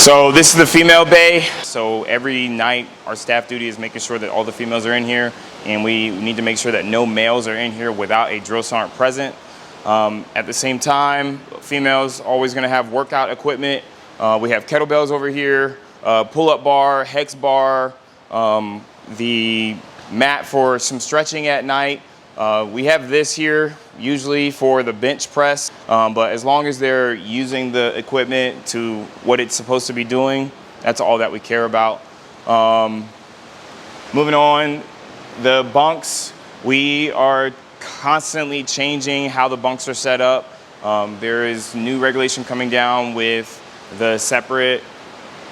So this is the female bay. So every night our staff duty is making sure that all the females are in here, and we need to make sure that no males are in here without a drill sergeant present. At the same time, females always going to have workout equipment. We have kettlebells over here, pull-up bar, hex bar, the mat for some stretching at night. We have this here usually for the bench press, but as long as they're using the equipment to what it's supposed to be doing, that's all that we care about. Moving on, the bunks, we are constantly changing how the bunks are set up. There is new regulation coming down with the separate,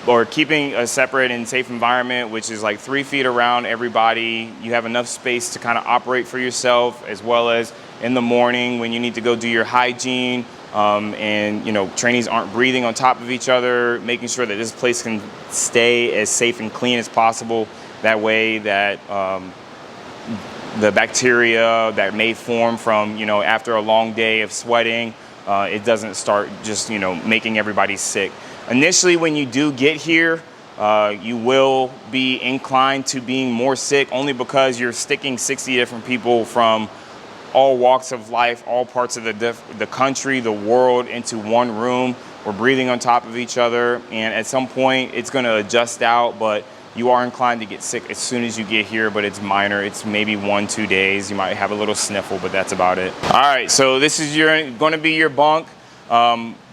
or keeping a separate and safe environment, which is like 3 feet around everybody. You have enough space to kind of operate for yourself, as well as in the morning when you need to go do your hygiene, and trainees aren't breathing on top of each other, making sure that this place can stay as safe and clean as possible. That way that the bacteria that may form from, after a long day of sweating, it doesn't start just, making everybody sick. Initially, when you do get here, you will be inclined to being more sick, only because you're sticking 60 different people from all walks of life, all parts of the country, the world, into one room. We're breathing on top of each other, and at some point it's going to adjust out, but you are inclined to get sick as soon as you get here, but it's minor. It's maybe 1-2 days. You might have a little sniffle, but that's about it. All right, so this is going to be your bunk.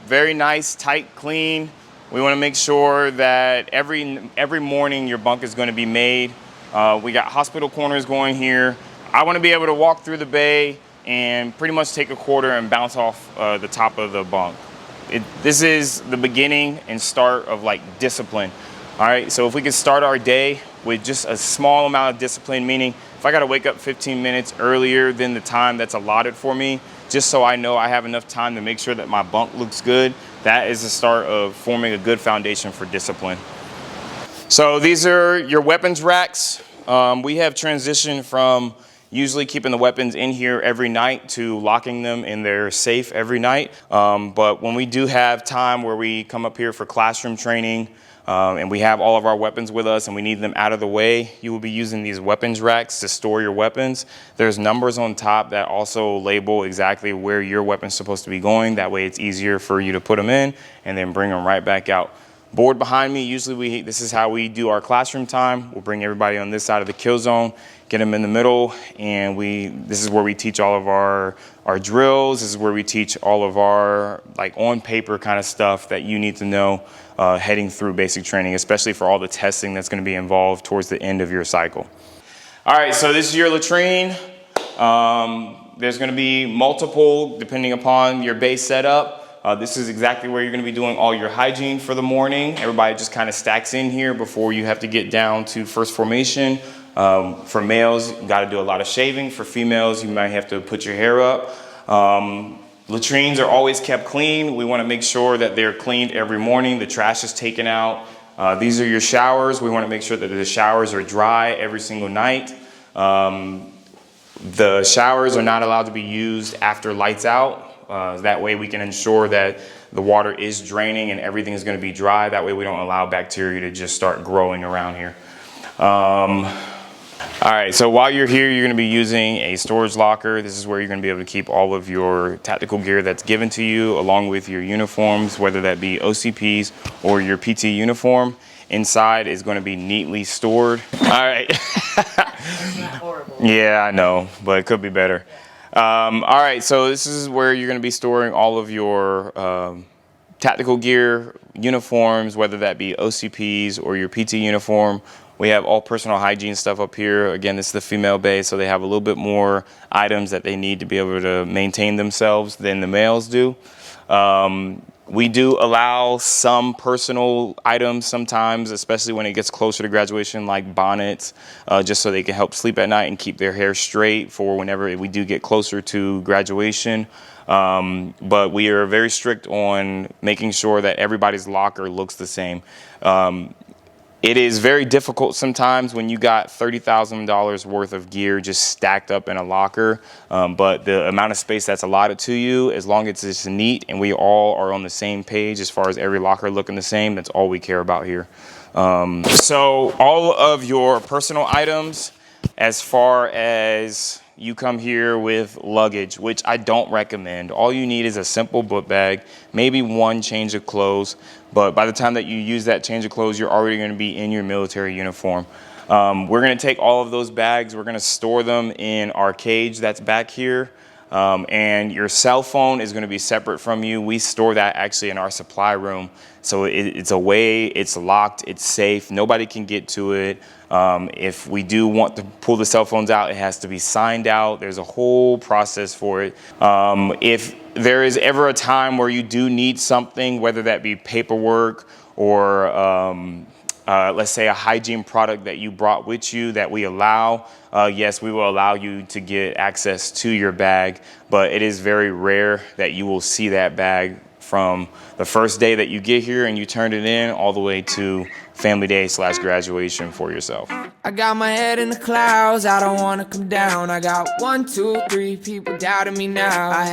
Very nice, tight, clean. We want to make sure that every morning your bunk is going to be made. We got hospital corners going here. I want to be able to walk through the bay and pretty much take a quarter and bounce off the top of the bunk. This is the beginning and start of like discipline. All right, so if we could start our day with just a small amount of discipline, meaning if I got to wake up 15 minutes earlier than the time that's allotted for me, just so I know I have enough time to make sure that my bunk looks good, that is the start of forming a good foundation for discipline. So these are your weapons racks. We have transitioned from usually keeping the weapons in here every night to locking them in their safe every night. But when we do have time where we come up here for classroom training, and we have all of our weapons with us and we need them out of the way, you will be using these weapons racks to store your weapons. There's numbers on top that also label exactly where your weapon's supposed to be going. That way it's easier for you to put them in and then bring them right back out. Board behind me, usually this is how we do our classroom time. We'll bring everybody on this side of the kill zone, get them in the middle, and this is where we teach all of our drills. This is where we teach all of our like on paper kind of stuff that you need to know heading through basic training, especially for all the testing that's going to be involved towards the end of your cycle. All right, so this is your latrine. There's going to be multiple depending upon your base setup. This is exactly where you're going to be doing all your hygiene for the morning. Everybody just kind of stacks in here before you have to get down to first formation. For males, you got to do a lot of shaving. For females, you might have to put your hair up. Latrines are always kept clean. We want to make sure that they're cleaned every morning. The trash is taken out. These are your showers. We want to make sure that the showers are dry every single night. The showers are not allowed to be used after lights out. That way we can ensure that the water is draining and everything is going to be dry. That way we don't allow bacteria to just start growing around here. All right, so while you're here, you're going to be using a storage locker. This is where you're going to be able to keep all of your tactical gear that's given to you, along with your uniforms, whether that be OCPs or your PT uniform. Inside is going to be neatly stored. All right. That's not horrible. Yeah, I know, but it could be better. All right, so this is where you're going to be storing all of your tactical gear, uniforms, whether that be OCPs or your PT uniform. We have all personal hygiene stuff up here. Again, this is the female bay, so they have a little bit more items that they need to be able to maintain themselves than the males do. We do allow some personal items sometimes, especially when it gets closer to graduation, like bonnets, just so they can help sleep at night and keep their hair straight for whenever we do get closer to graduation. But we are very strict on making sure that everybody's locker looks the same. It is very difficult sometimes when you got $30,000 worth of gear just stacked up in a locker, but the amount of space that's allotted to you, as long as it's neat and we all are on the same page as far as every locker looking the same, that's all we care about here. So all of your personal items, as far as you come here with luggage, which I don't recommend. All you need is a simple book bag, maybe one change of clothes, but by the time that you use that change of clothes, you're already going to be in your military uniform. We're going to take all of those bags, we're going to store them in our cage that's back here. And your cell phone is going to be separate from you. We store that actually in our supply room. So it's away, it's locked, it's safe. Nobody can get to it. If we do want to pull the cell phones out, it has to be signed out. There's a whole process for it. If there is ever a time where you do need something, whether that be paperwork or let's say a hygiene product that you brought with you that we allow, yes, we will allow you to get access to your bag, but it is very rare that you will see that bag from the first day that you get here and you turn it in all the way to family day / graduation for yourself. I got my head in the clouds, I don't wanna come down. I got 1, 2, 3 people doubting me now.